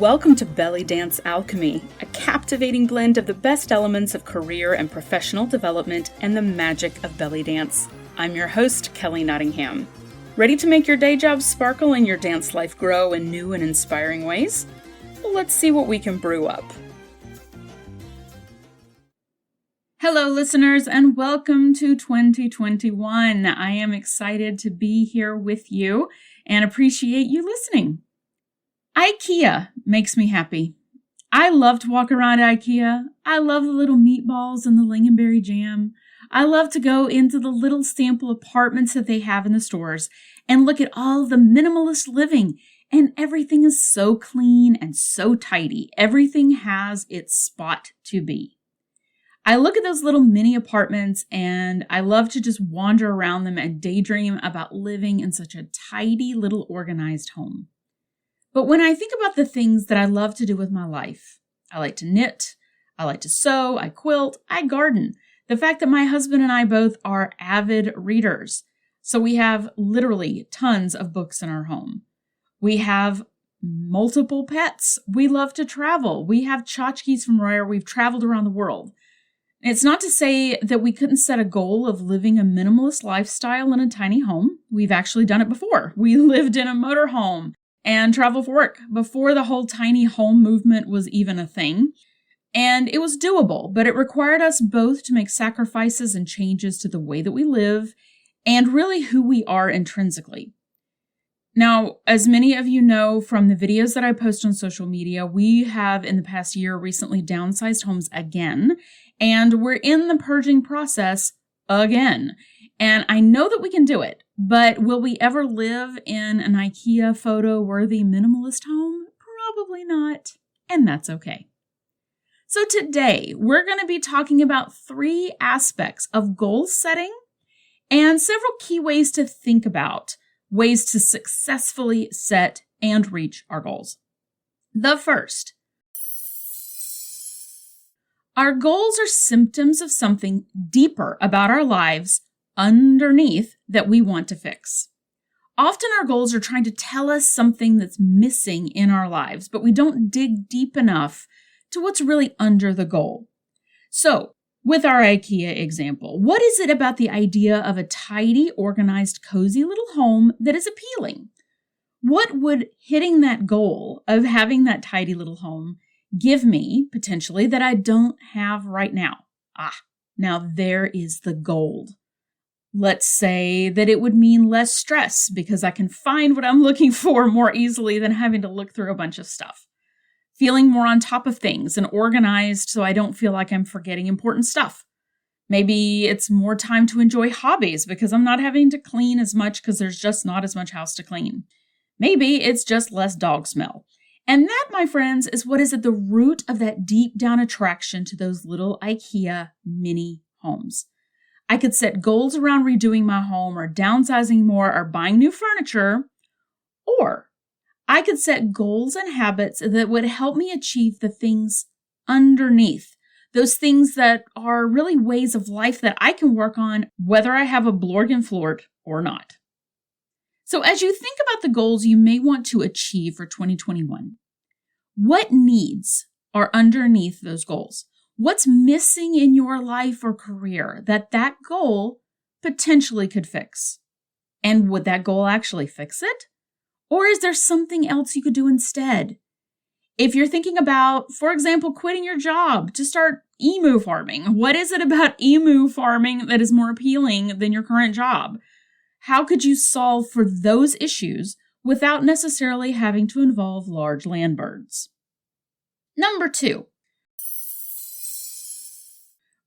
Welcome to Belly Dance Alchemy, a captivating blend of the best elements of career and professional development and the magic of belly dance. I'm your host, Kelly Nottingham. Ready to make your day job sparkle and your dance life grow in new and inspiring ways? Well, let's see what we can brew up. Hello, listeners, and welcome to 2021. I am excited to be here with you and appreciate you listening. IKEA makes me happy. I love to walk around IKEA. I love the little meatballs and the lingonberry jam. I love to go into the little sample apartments that they have in the stores and look at all the minimalist living. And everything is so clean and so tidy. Everything has its spot to be. I look at those little mini apartments and I love to just wander around them and daydream about living in such a tidy little organized home. But when I think about the things that I love to do with my life, I like to knit, I like to sew, I quilt, I garden. The fact that my husband and I both are avid readers. So we have literally tons of books in our home. We have multiple pets. We love to travel. We have tchotchkes from Royer. We've traveled around the world. It's not to say that we couldn't set a goal of living a minimalist lifestyle in a tiny home. We've actually done it before. We lived in a motorhome and travel for work before the whole tiny home movement was even a thing. And it was doable, but it required us both to make sacrifices and changes to the way that we live and really who we are intrinsically. Now, as many of you know from the videos that I post on social media, we have in the past year recently downsized homes again, and we're in the purging process again. And I know that we can do it, but will we ever live in an IKEA photo-worthy minimalist home? Probably not, and that's okay. So today, we're going to be talking about 3 aspects of goal setting and several key ways to think about ways to successfully set and reach our goals. The first, our goals are symptoms of something deeper about our lives underneath that we want to fix. Often our goals are trying to tell us something that's missing in our lives, but we don't dig deep enough to what's really under the goal. So, with our IKEA example, what is it about the idea of a tidy, organized, cozy little home that is appealing? What would hitting that goal of having that tidy little home give me, potentially, that I don't have right now? Now there is the gold. Let's say that it would mean less stress because I can find what I'm looking for more easily than having to look through a bunch of stuff. Feeling more on top of things and organized so I don't feel like I'm forgetting important stuff. Maybe it's more time to enjoy hobbies because I'm not having to clean as much because there's just not as much house to clean. Maybe it's just less dog smell. And that, my friends, is what is at the root of that deep down attraction to those little IKEA mini homes. I could set goals around redoing my home or downsizing more or buying new furniture, or I could set goals and habits that would help me achieve the things underneath, those things that are really ways of life that I can work on whether I have a Blorgenflort or not. So as you think about the goals you may want to achieve for 2021, what needs are underneath those goals? What's missing in your life or career that goal potentially could fix? And would that goal actually fix it? Or is there something else you could do instead? If you're thinking about, for example, quitting your job to start emu farming, what is it about emu farming that is more appealing than your current job? How could you solve for those issues without necessarily having to involve large land birds? Number 2.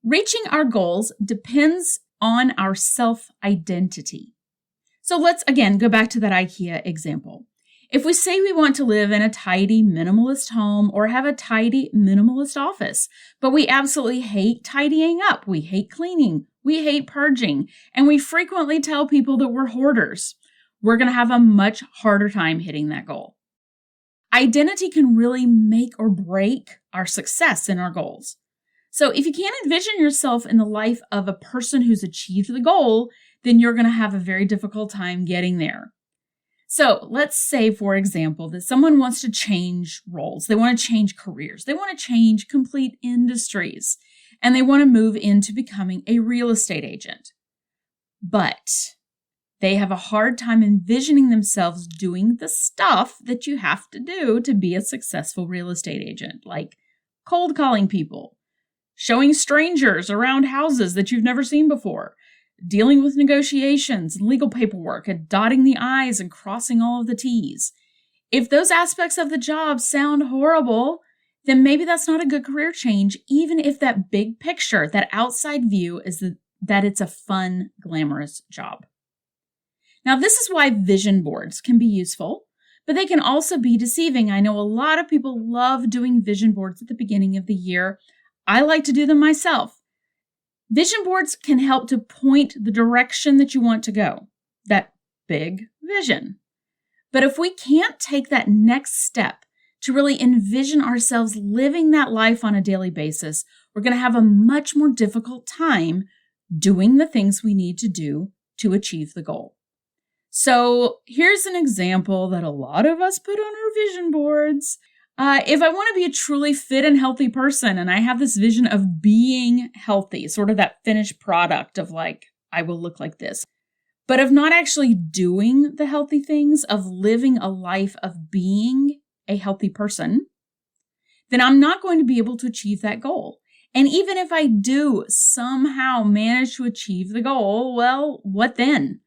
Reaching our goals depends on our self-identity. So let's again go back to that IKEA example. If we say we want to live in a tidy minimalist home or have a tidy minimalist office, but we absolutely hate tidying up, we hate cleaning, we hate purging, and we frequently tell people that we're hoarders, we're going to have a much harder time hitting that goal. Identity can really make or break our success in our goals. So if you can't envision yourself in the life of a person who's achieved the goal, then you're going to have a very difficult time getting there. So let's say, for example, that someone wants to change roles. They want to change careers. They want to change complete industries, and they want to move into becoming a real estate agent. But they have a hard time envisioning themselves doing the stuff that you have to do to be a successful real estate agent, like cold calling people, showing strangers around houses that you've never seen before, dealing with negotiations and legal paperwork, and dotting the I's and crossing all of the T's. If those aspects of the job sound horrible, then maybe that's not a good career change, even if that big picture, that outside view is that it's a fun, glamorous job. Now, this is why vision boards can be useful, but they can also be deceiving. I know a lot of people love doing vision boards at the beginning of the year. I like to do them myself. Vision boards can help to point the direction that you want to go, that big vision. But if we can't take that next step to really envision ourselves living that life on a daily basis, we're going to have a much more difficult time doing the things we need to do to achieve the goal. So here's an example that a lot of us put on our vision boards. If I want to be a truly fit and healthy person, and I have this vision of being healthy, sort of that finished product of like, I will look like this, but of not actually doing the healthy things, of living a life of being a healthy person, then I'm not going to be able to achieve that goal. And even if I do somehow manage to achieve the goal, well, what then?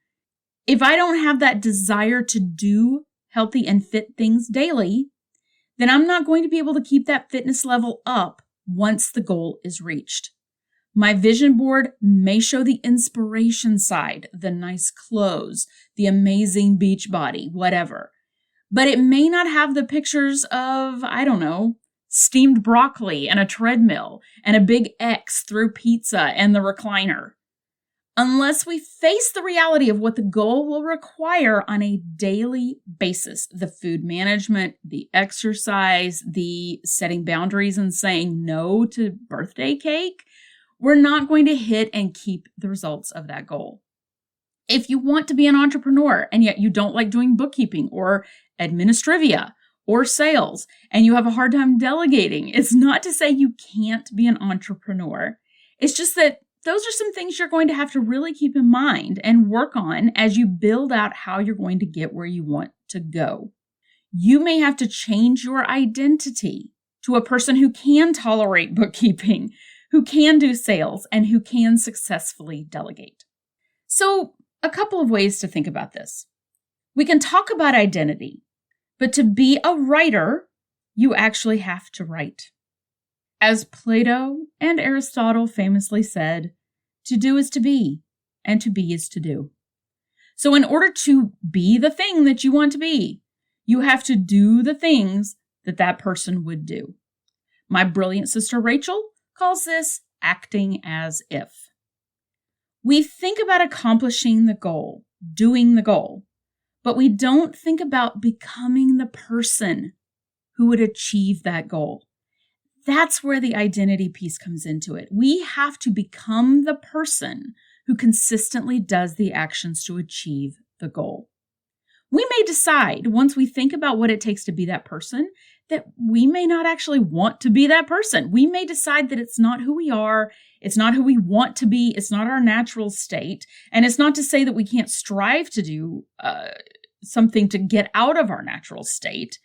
If I don't have that desire to do healthy and fit things daily, then I'm not going to be able to keep that fitness level up once the goal is reached. My vision board may show the inspiration side, the nice clothes, the amazing beach body, whatever. But it may not have the pictures of, steamed broccoli and a treadmill and a big X through pizza and the recliner. Unless we face the reality of what the goal will require on a daily basis, the food management, the exercise, the setting boundaries and saying no to birthday cake, we're not going to hit and keep the results of that goal. If you want to be an entrepreneur and yet you don't like doing bookkeeping or administrivia or sales and you have a hard time delegating, it's not to say you can't be an entrepreneur. It's just that those are some things you're going to have to really keep in mind and work on as you build out how you're going to get where you want to go. You may have to change your identity to a person who can tolerate bookkeeping, who can do sales, and who can successfully delegate. So, a couple of ways to think about this. We can talk about identity, but to be a writer, you actually have to write. As Plato and Aristotle famously said, to do is to be, and to be is to do. So in order to be the thing that you want to be, you have to do the things that that person would do. My brilliant sister Rachel calls this acting as if. We think about accomplishing the goal, doing the goal, but we don't think about becoming the person who would achieve that goal. That's where the identity piece comes into it. We have to become the person who consistently does the actions to achieve the goal. We may decide, once we think about what it takes to be that person, that we may not actually want to be that person. We may decide that it's not who we are, it's not who we want to be, it's not our natural state, and it's not to say that we can't strive to do something to get out of our natural state.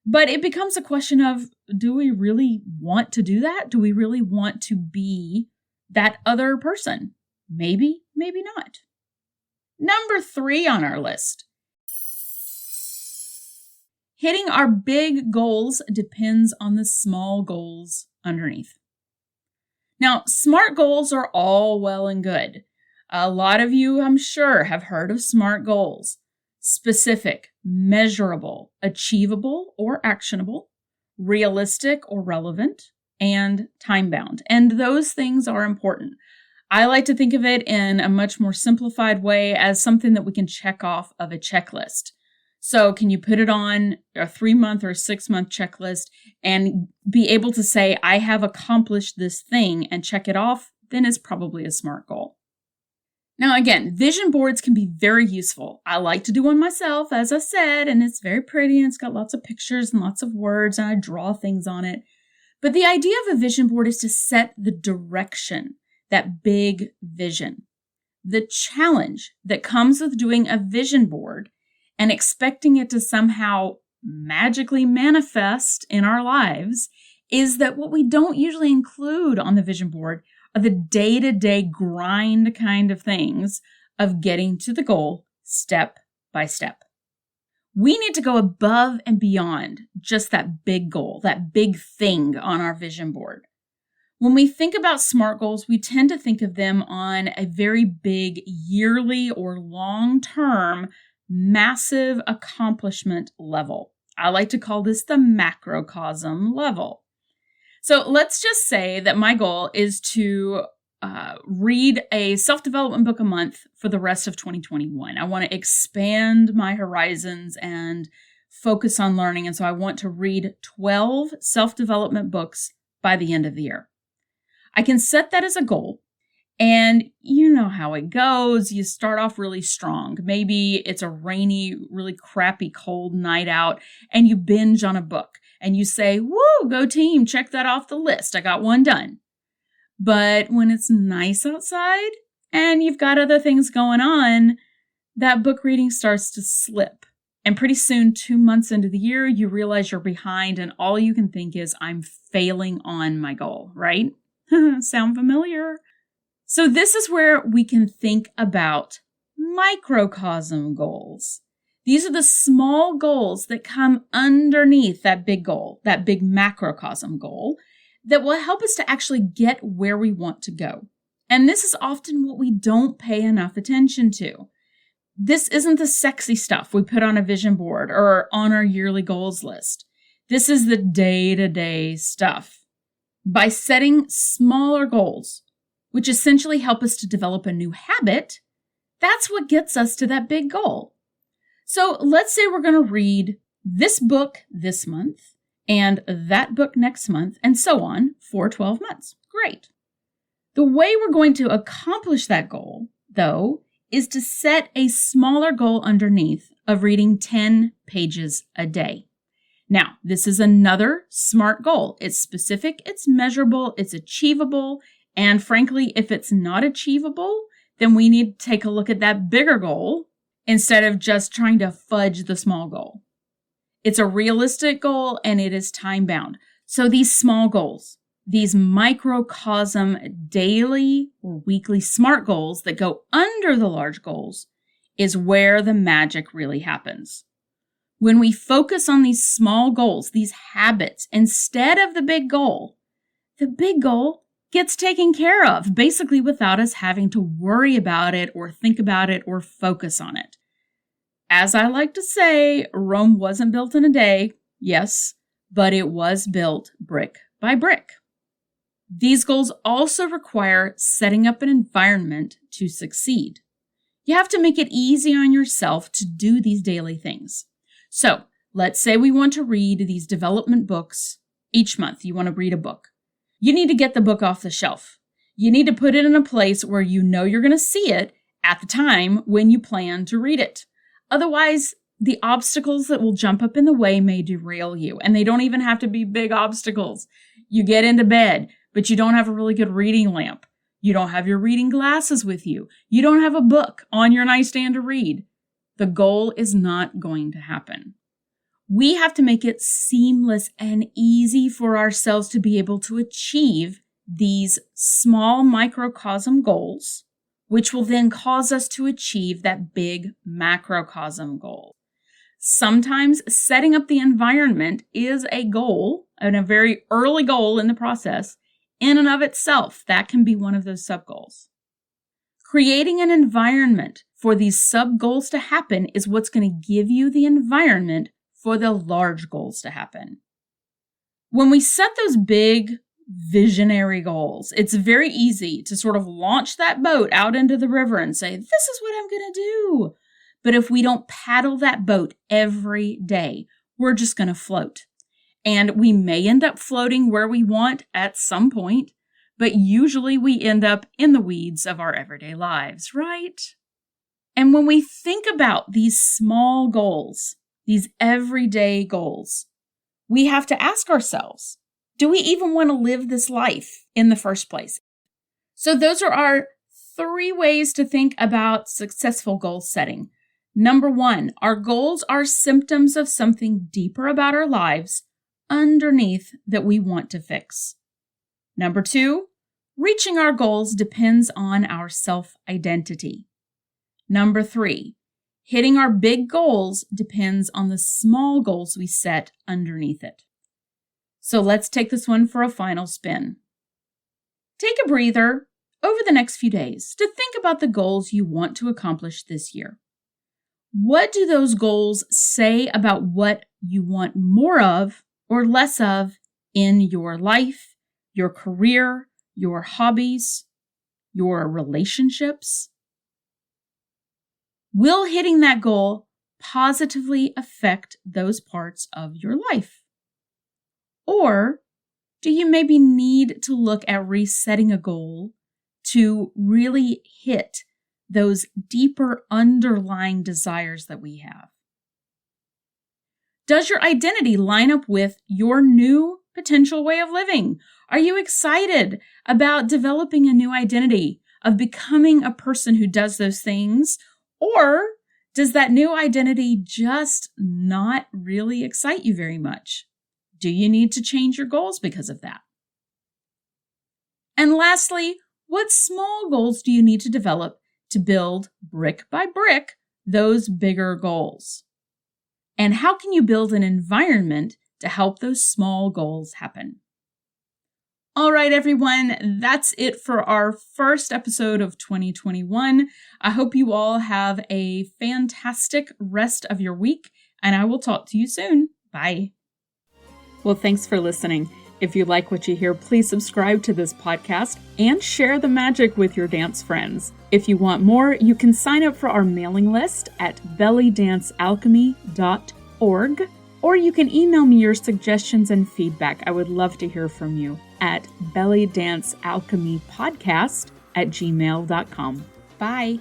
But it becomes a question of, do we really want to do that? Do we really want to be that other person? Maybe, maybe not. Number 3 on our list. Hitting our big goals depends on the small goals underneath. Now, SMART goals are all well and good. A lot of you, I'm sure, have heard of SMART goals. Specific, measurable, achievable or actionable, realistic or relevant, and time-bound. And those things are important. I like to think of it in a much more simplified way as something that we can check off of a checklist. So can you put it on a 3-month or a 6-month checklist and be able to say, I have accomplished this thing and check it off? Then it's probably a SMART goal. Now, again, vision boards can be very useful. I like to do one myself, as I said, and it's very pretty and it's got lots of pictures and lots of words and I draw things on it. But the idea of a vision board is to set the direction, that big vision. The challenge that comes with doing a vision board and expecting it to somehow magically manifest in our lives is that what we don't usually include on the vision board are the day-to-day grind kind of things of getting to the goal step by step. We need to go above and beyond just that big goal, that big thing on our vision board. When we think about SMART goals, we tend to think of them on a very big yearly or long-term massive accomplishment level. I like to call this the macrocosm level. So let's just say that my goal is to read a self-development book a month for the rest of 2021. I want to expand my horizons and focus on learning. And so I want to read 12 self-development books by the end of the year. I can set that as a goal. And you know how it goes. You start off really strong. Maybe it's a rainy, really crappy, cold night out, and you binge on a book. And you say, woo, go team, check that off the list. I got one done. But when it's nice outside and you've got other things going on, that book reading starts to slip. And pretty soon, 2 months into the year, you realize you're behind and all you can think is, I'm failing on my goal, right? Sound familiar? So this is where we can think about microcosm goals. These are the small goals that come underneath that big goal, that big macrocosm goal, that will help us to actually get where we want to go. And this is often what we don't pay enough attention to. This isn't the sexy stuff we put on a vision board or on our yearly goals list. This is the day-to-day stuff. By setting smaller goals, which essentially help us to develop a new habit, that's what gets us to that big goal. So let's say we're going to read this book this month and that book next month and so on for 12 months. Great. The way we're going to accomplish that goal, though, is to set a smaller goal underneath of reading 10 pages a day. Now, this is another SMART goal. It's specific, it's measurable, it's achievable, and frankly, if it's not achievable, then we need to take a look at that bigger goal instead of just trying to fudge the small goal. It's a realistic goal and it is time-bound. So these small goals, these microcosm daily or weekly SMART goals that go under the large goals is where the magic really happens. When we focus on these small goals, these habits, instead of the big goal gets taken care of, basically without us having to worry about it or think about it or focus on it. As I like to say, Rome wasn't built in a day, yes, but it was built brick by brick. These goals also require setting up an environment to succeed. You have to make it easy on yourself to do these daily things. So let's say we want to read these development books each month. You want to read a book. You need to get the book off the shelf. You need to put it in a place where you know you're going to see it at the time when you plan to read it. Otherwise, the obstacles that will jump up in the way may derail you. And they don't even have to be big obstacles. You get into bed, but you don't have a really good reading lamp. You don't have your reading glasses with you. You don't have a book on your nightstand to read. The goal is not going to happen. We have to make it seamless and easy for ourselves to be able to achieve these small microcosm goals, which will then cause us to achieve that big macrocosm goal. Sometimes setting up the environment is a goal, and a very early goal in the process. In and of itself, that can be one of those sub-goals. Creating an environment for these sub-goals to happen is what's going to give you the environment for the large goals to happen. When we set those big visionary goals, it's very easy to sort of launch that boat out into the river and say, this is what I'm going to do. But if we don't paddle that boat every day, we're just going to float. And we may end up floating where we want at some point, but usually we end up in the weeds of our everyday lives, right? And when we think about these small goals, these everyday goals, we have to ask ourselves, do we even want to live this life in the first place? So those are our 3 ways to think about successful goal setting. Number 1, our goals are symptoms of something deeper about our lives underneath that we want to fix. Number 2, reaching our goals depends on our self-identity. Number 3, hitting our big goals depends on the small goals we set underneath it. So let's take this one for a final spin. Take a breather over the next few days to think about the goals you want to accomplish this year. What do those goals say about what you want more of or less of in your life, your career, your hobbies, your relationships? Will hitting that goal positively affect those parts of your life? Or do you maybe need to look at resetting a goal to really hit those deeper underlying desires that we have? Does your identity line up with your new potential way of living? Are you excited about developing a new identity, of becoming a person who does those things? Or does that new identity just not really excite you very much? Do you need to change your goals because of that? And lastly, what small goals do you need to develop to build brick by brick those bigger goals? And how can you build an environment to help those small goals happen? All right, everyone, that's it for our first episode of 2021. I hope you all have a fantastic rest of your week, and I will talk to you soon. Bye. Well, thanks for listening. If you like what you hear, please subscribe to this podcast and share the magic with your dance friends. If you want more, you can sign up for our mailing list at bellydancealchemy.org, or you can email me your suggestions and feedback. I would love to hear from you at bellydancealchemypodcast@gmail.com. Bye.